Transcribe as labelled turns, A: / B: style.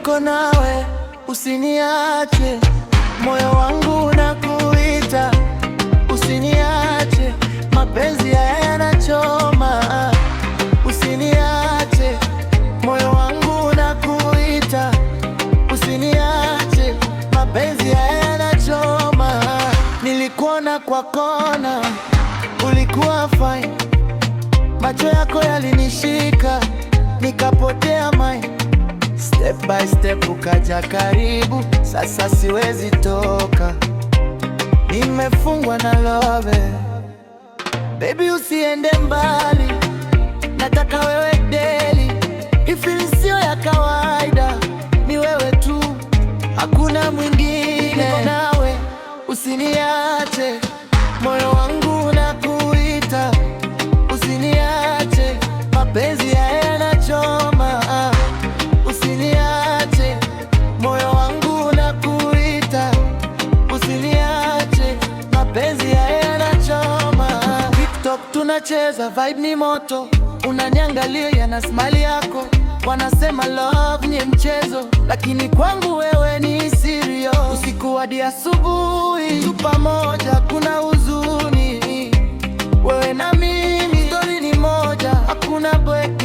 A: niko nawe, usiniache, moyo wangu unakuita, usiniache, mapenzi haya yanachoma, usiniache, moyo wangu unakuita, usiniache, mapenzi haya yanachoma. Nilikuona kwa kona, ulikuwa fine, macho yako yalinishika, nikapotea mind. Step by step ukaja karibu, sasa siwezi toka, nimefungwa na love. Baby usiende mbali, nataka wewe daily. Hii feeling sio ya kawaida, ni wewe tu, hakuna mwingine. Niko nawe, usiniache, moyo wangu unakuita, usiniache, mapenzi haya yanachoma, usiniache, moyo wangu unakuita, usiniache, mapenzi haya yanachoma. TikTok tunacheza, vibe ni moto, unaniangalia na smile yako, wanasema love ni mchezo, lakini kwangu wewe ni serious. Usiku hadi asubuhi tu pamoja, kuna huzuni, wewe na mimi, story ni moja, hakuna break.